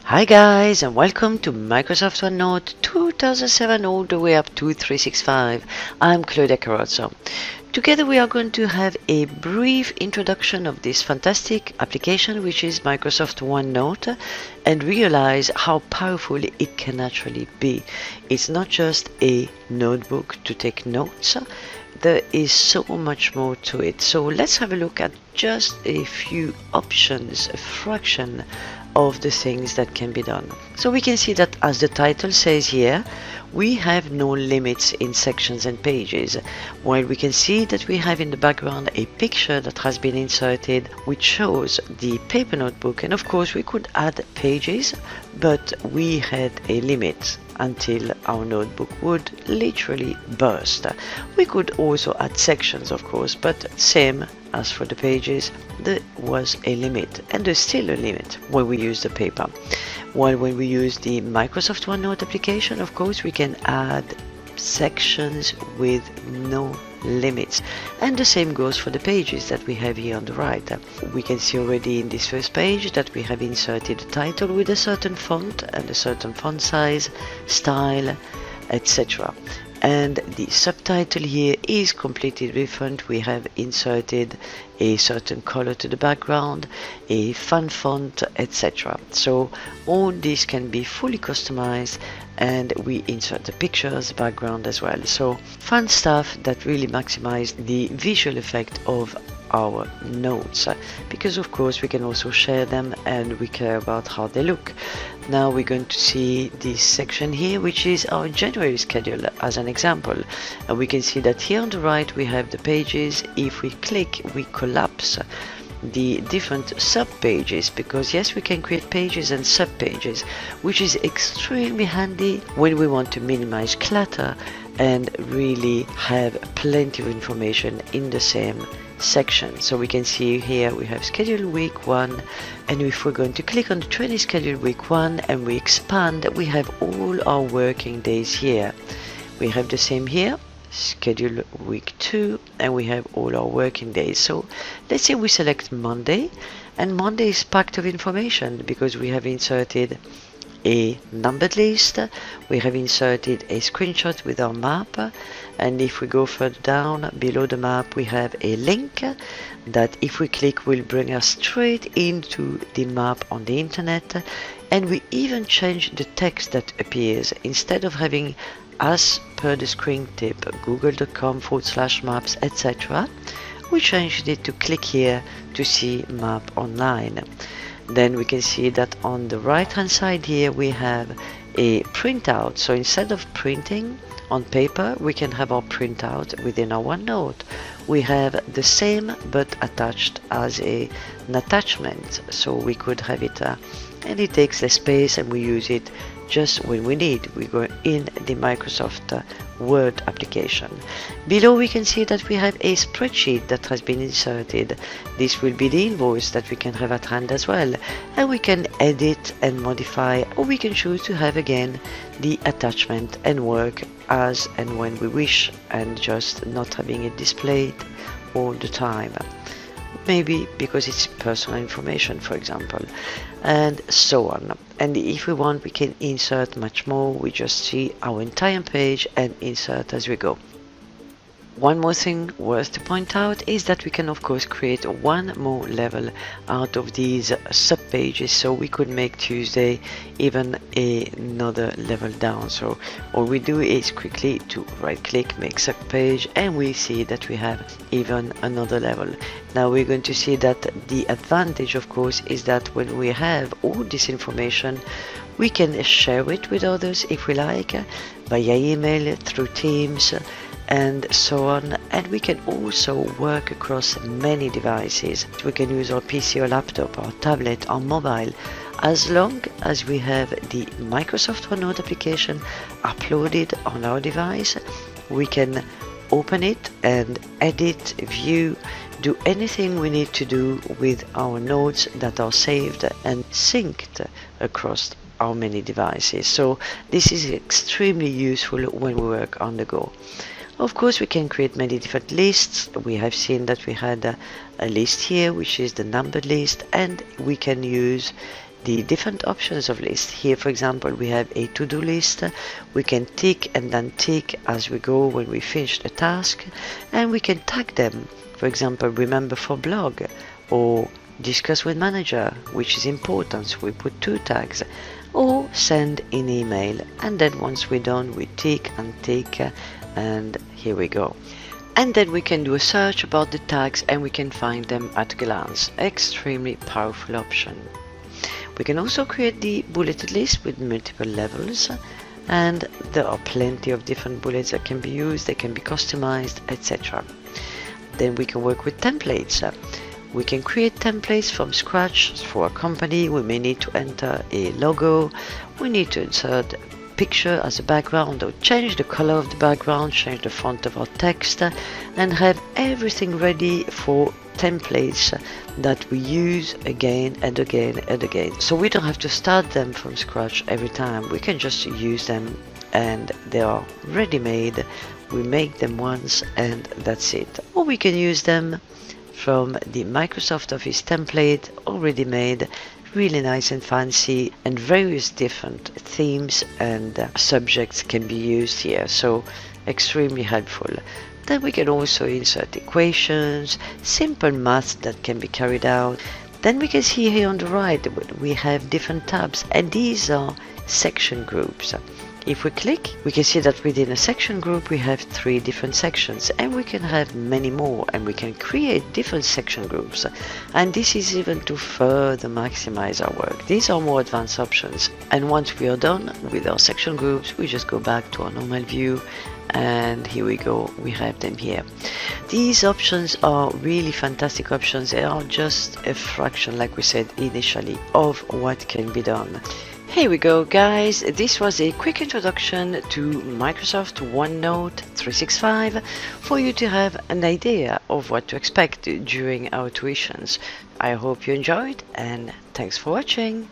Hi guys, and welcome to Microsoft OneNote 2007 all the way up to 365. I'm Claudia Carrozzo. Together we are going to have a brief introduction of this fantastic application which is Microsoft OneNote and realize how powerful it can actually be. It's not just a notebook to take notes. There is so much more to it. So let's have a look at just a few options, a fraction of the things that can be done. So we can see that, as the title says here, we have no limits in sections and pages, while we can see that we have in the background a picture that has been inserted which shows the paper notebook, and of course we could add pages, but we had a limit until our notebook would literally burst. We could also add sections, of course, but same as for the pages, there was a limit, and there's still a limit when we use the paper. While when we use the Microsoft OneNote application, of course, we can add sections with no limits. And the same goes for the pages that we have here on the right. We can see already in this first page that we have inserted a title with a certain font and a certain font size, style, etc. And the subtitle here is completely different. We have inserted a certain color to the background, a fun font, etc. So all this can be fully customized, and we insert the pictures, background as well. So fun stuff that really maximize the visual effect of our notes, because of course we can also share them and we care about how they look. Now we're going to see this section here, which is our January schedule as an example, and we can see that here on the right we have the pages. If we click, we collapse the different sub pages, because yes, we can create pages and sub pages, which is extremely handy when we want to minimize clutter and really have plenty of information in the same section. So we can see here we have schedule week 1, and if we're going to click on the training schedule week 1 and we expand, we have all our working days here. We have the same here, schedule week 2, and we have all our working days. So let's say we select Monday, and Monday is packed of information because we have inserted a numbered list, we have inserted a screenshot with our map, and if we go further down below the map we have a link that if we click will bring us straight into the map on the internet. And we even change the text that appears. Instead of having as per the screen tip google.com/maps etc., we changed it to click here to see map online. Then we can see that on the right hand side here we have a printout. So instead of printing on paper, we can have our printout within our OneNote. We have the same but attached as an attachment, so we could have it and it takes less space and we use it just when we need. We go in the Microsoft Word application. Below we can see that we have a spreadsheet that has been inserted. This will be the invoice that we can have at hand as well, and we can edit and modify, or we can choose to have again the attachment and work as and when we wish, and just not having it displayed all the time, maybe because it's personal information, for example, and so on. And if we want, we can insert much more. We just see our entire page and insert as we go. One more thing worth to point out is that we can of course create one more level out of these sub pages, so we could make Tuesday even another level down. So all we do is quickly to right click, make sub page, and we see that we have even another level. Now we're going to see that the advantage of course is that when we have all this information, we can share it with others if we like, via email, through Teams, and so on. And we can also work across many devices. We can use our PC or laptop, our tablet, our mobile, as long as we have the Microsoft OneNote application uploaded on our device. We can open it and edit, view, do anything we need to do with our notes that are saved and synced across our many devices. So this is extremely useful when we work on the go. Of course, we can create many different lists. We have seen that we had a list here, which is the numbered list, and we can use the different options of list. Here, for example, we have a to-do list. We can tick and then tick as we go when we finish the task, and we can tag them. For example, remember for blog, or discuss with manager, which is important, so we put 2 tags, or send an email, and then once we're done we tick and tick, and here we go. And then we can do a search about the tags and we can find them at a glance. Extremely powerful option. We can also create the bulleted list with multiple levels, and there are plenty of different bullets that can be used, they can be customized, etc. Then we can work with templates. We can create templates from scratch for a company. We may need to enter a logo, we need to insert picture as a background, or change the color of the background, change the font of our text, and have everything ready for templates that we use again and again and again. So we don't have to start them from scratch every time. We can just use them and they are ready-made. We make them once and that's it. Or we can use them from the Microsoft Office template already made, really nice and fancy, and various different themes and subjects can be used here, so extremely helpful. Then we can also insert equations, simple math that can be carried out. Then we can see here on the right we have different tabs, and these are section groups. If we click, we can see that within a section group we have 3 different sections, and we can have many more, and we can create different section groups. And this is even to further maximize our work. These are more advanced options, and once we are done with our section groups, we just go back to our normal view, and here we go, we have them here. These options are really fantastic options. They are just a fraction, like we said initially, of what can be done. Here we go, guys. This was a quick introduction to Microsoft OneNote 365 for you to have an idea of what to expect during our tuitions. I hope you enjoyed, and thanks for watching.